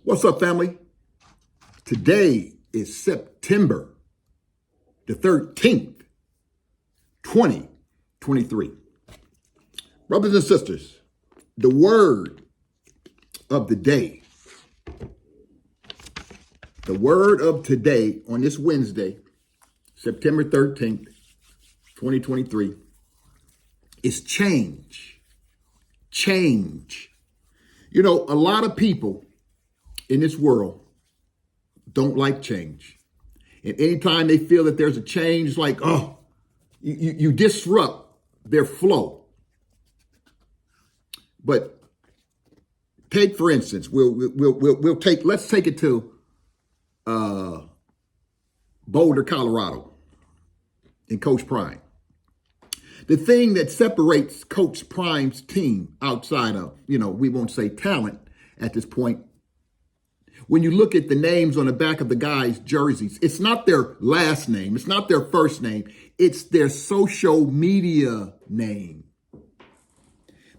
What's up, family? Today is September the 13th, 2023. Brothers and sisters, the word of the day. The word of today on this Wednesday, September 13th, 2023, is change. Change. You know, a lot of people in this world don't like change. And anytime they feel that there's a change, like, you disrupt their flow. But take, for instance, let's take it to Boulder, Colorado, and Coach Prime. The thing that separates Coach Prime's team outside of, we won't say talent at this point, when you look at the names on the back of the guys' jerseys, it's not their last name. It's not their first name. It's their social media name.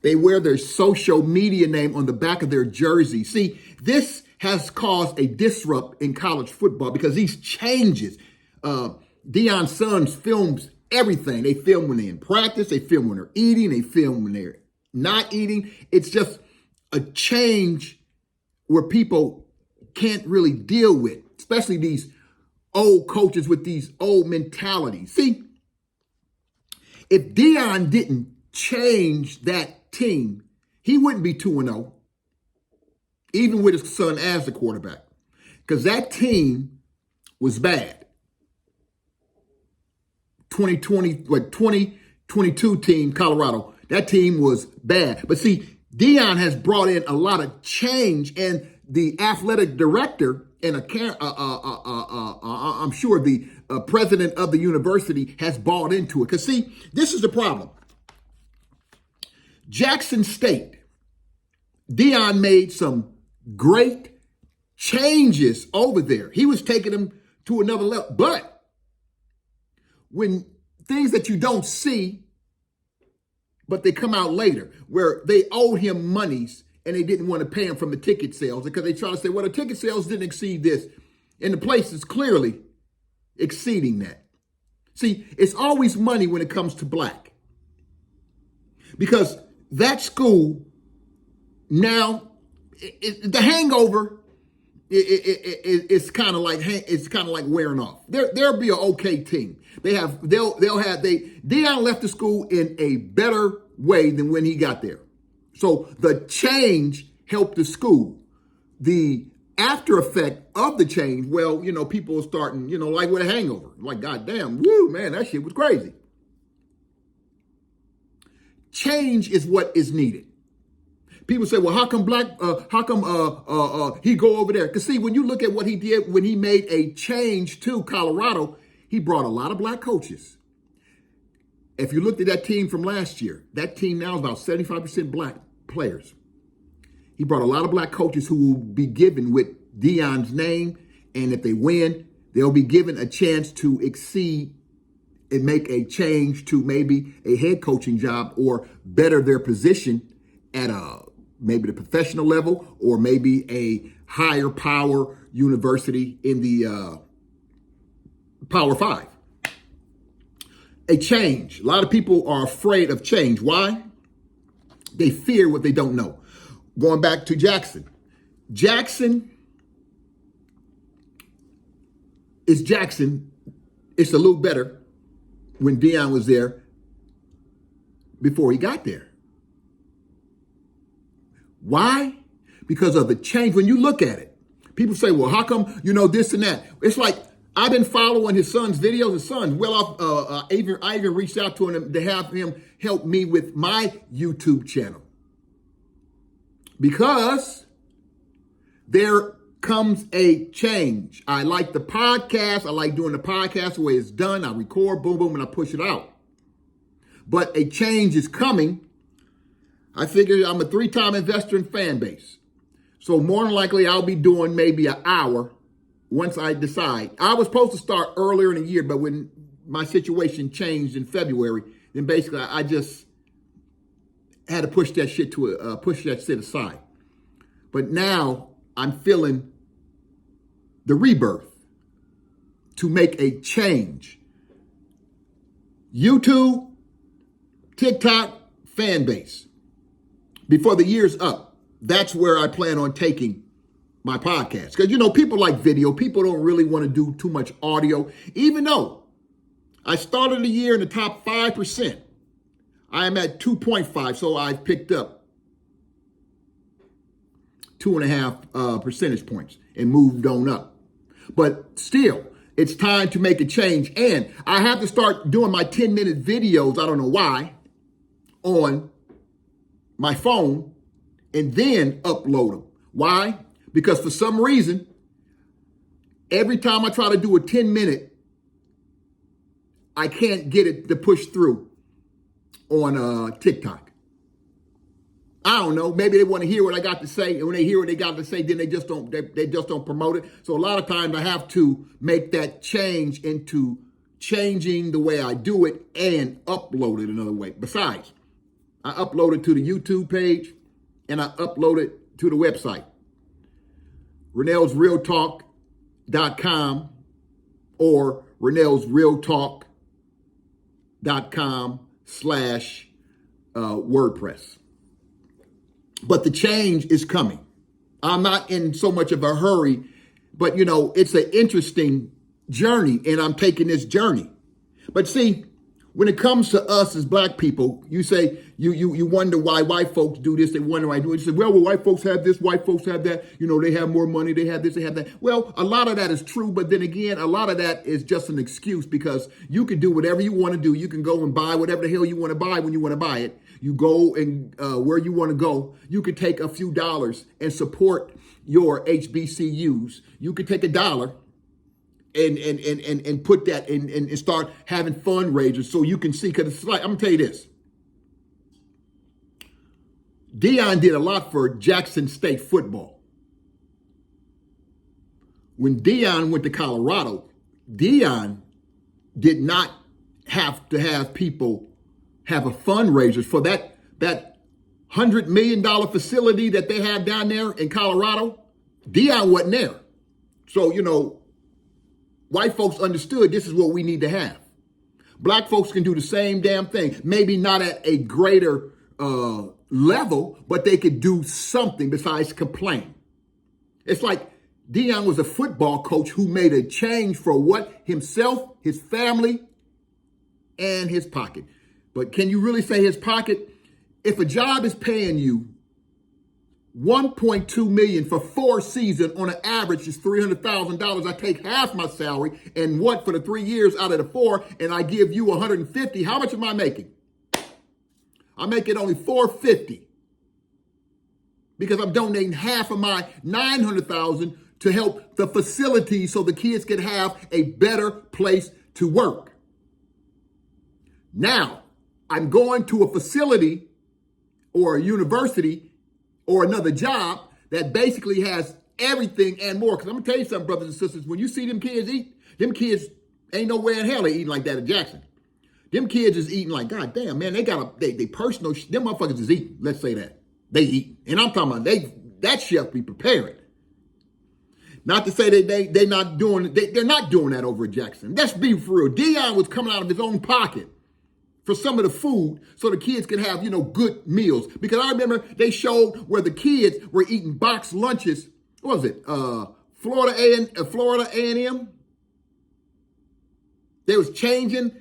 They wear their social media name on the back of their jersey. See, this has caused a disrupt in college football because these changes, Deion Sanders films everything. They film when they're in practice. They film when they're eating. They film when they're not eating. It's just a change where people can't really deal with, especially these old coaches with these old mentalities. See, if Deion didn't change that team, he wouldn't be 2-0, even with his son as the quarterback, because that team was bad. 2022 team, Colorado, that team was bad. But see, Deion has brought in a lot of change, and the athletic director and I'm sure the president of the university has bought into it. Because see, this is the problem. Jackson State, Deion made some great changes over there. He was taking them to another level. But when things that you don't see, but they come out later, where they owed him monies and they didn't want to pay him from the ticket sales because they try to say, well, the ticket sales didn't exceed this. And the place is clearly exceeding that. See, it's always money when it comes to black. Because that school now, the hangover it's kind of like wearing off. There'll be an okay team. Deion left the school in a better way than when he got there. So the change helped the school. The after effect of the change, well, people are starting, like with a hangover. Like, goddamn, woo, man, that shit was crazy. Change is what is needed. People say, well, how come he go over there? Because see, when you look at what he did when he made a change to Colorado, he brought a lot of black coaches. If you looked at that team from last year, that team now is about 75% black players. He brought a lot of black coaches who will be given with Deion's name, and if they win, they'll be given a chance to exceed and make a change to maybe a head coaching job or better their position at maybe the professional level or maybe a higher power university in the Power 5. A change. A lot of people are afraid of change. Why? They fear what they don't know. Going back to Jackson. Jackson is Jackson. It's a little better when Deion was there before he got there. Why? Because of the change. When you look at it, people say, well, how come, this and that? It's like, I've been following his son's videos. His son, I even reached out to him to have him help me with my YouTube channel. Because there comes a change. I like the podcast. I like doing the podcast the way it's done. I record, boom, boom, and I push it out. But a change is coming. I figure I'm a 3-time investor in fan base. So more than likely, I'll be doing maybe an hour once I decide. I was supposed to start earlier in the year, but when my situation changed in February, then basically I just had to push that shit aside. But now I'm feeling the rebirth to make a change. YouTube, TikTok, fan base. Before the year's up, that's where I plan on taking my podcast. Because, people like video. People don't really want to do too much audio. Even though I started the year in the top 5%, I am at 2.5, so I've picked up 2.5 percentage points and moved on up. But still, it's time to make a change. And I have to start doing my 10-minute videos, I don't know why, on my phone and then upload them. Why? Because for some reason, every time I try to do a 10-minute, I can't get it to push through on TikTok. I don't know. Maybe they want to hear what I got to say, and when they hear what they got to say, then they just don't promote it. So a lot of times I have to make that change into changing the way I do it and upload it another way. Besides, I upload it to the YouTube page and I upload it to the website, RenellsRealTalk.com or RenellsRealTalk.com/WordPress. But the change is coming. I'm not in so much of a hurry, but it's an interesting journey and I'm taking this journey. But see, when it comes to us as black people, you say, you wonder why white folks do this, they wonder why I do it. You say, well, white folks have this, white folks have that, they have more money, they have this, they have that. Well, a lot of that is true, but then again, a lot of that is just an excuse because you can do whatever you want to do. You can go and buy whatever the hell you want to buy when you want to buy it. You go and where you want to go. You can take a few dollars and support your HBCUs. You could take $1 and put that in and start having fundraisers so you can see, because it's like, I'm gonna tell you this. Deion did a lot for Jackson State football. When Deion went to Colorado, Deion did not have to have people have a fundraiser for that $100 million facility that they have down there in Colorado. Deion wasn't there. So, white folks understood this is what we need to have. Black folks can do the same damn thing. Maybe not at a greater level, but they could do something besides complain. It's like Deion was a football coach who made a change for what? Himself, his family, and his pocket. But can you really say his pocket? If a job is paying you $1.2 million for 4 seasons, on an average is $300,000. I take half my salary and what for the 3 years out of the 4, and I give you $150. How much am I making? I'm making only $450 because I'm donating half of my $900,000 to help the facility so the kids can have a better place to work. Now, I'm going to a facility or a university or another job that basically has everything and more. Because I'm going to tell you something, brothers and sisters, when you see them kids eat, them kids ain't nowhere in hell they eating like that at Jackson. Them kids is eating like, God damn, man, they got they personal, them motherfuckers is eating. Let's say that. They eat. And I'm talking about that chef be preparing. Not to say that they're not doing that over at Jackson. Let's be for real. Deion was coming out of his own pocket for some of the food so the kids can have, good meals. Because I remember they showed where the kids were eating boxed lunches. What was it? Florida A&M. They was changing,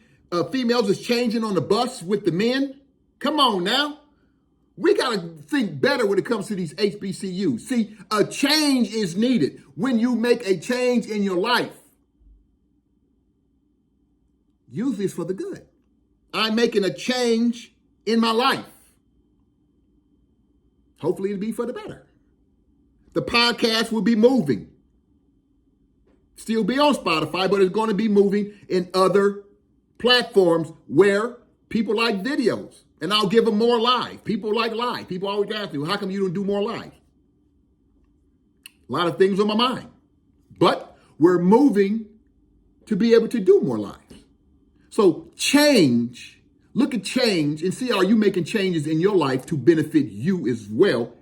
females was changing on the bus with the men. Come on now. We got to think better when it comes to these HBCUs. See, a change is needed. When you make a change in your life, usually it's for the good. I'm making a change in my life. Hopefully it'll be for the better. The podcast will be moving. Still be on Spotify, but it's going to be moving in other platforms where people like videos. And I'll give them more live. People like live. People always ask me, how come you don't do more live? A lot of things on my mind. But we're moving to be able to do more live. So change, look at change and see, are you making changes in your life to benefit you as well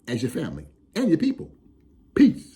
as your family and your people? Peace.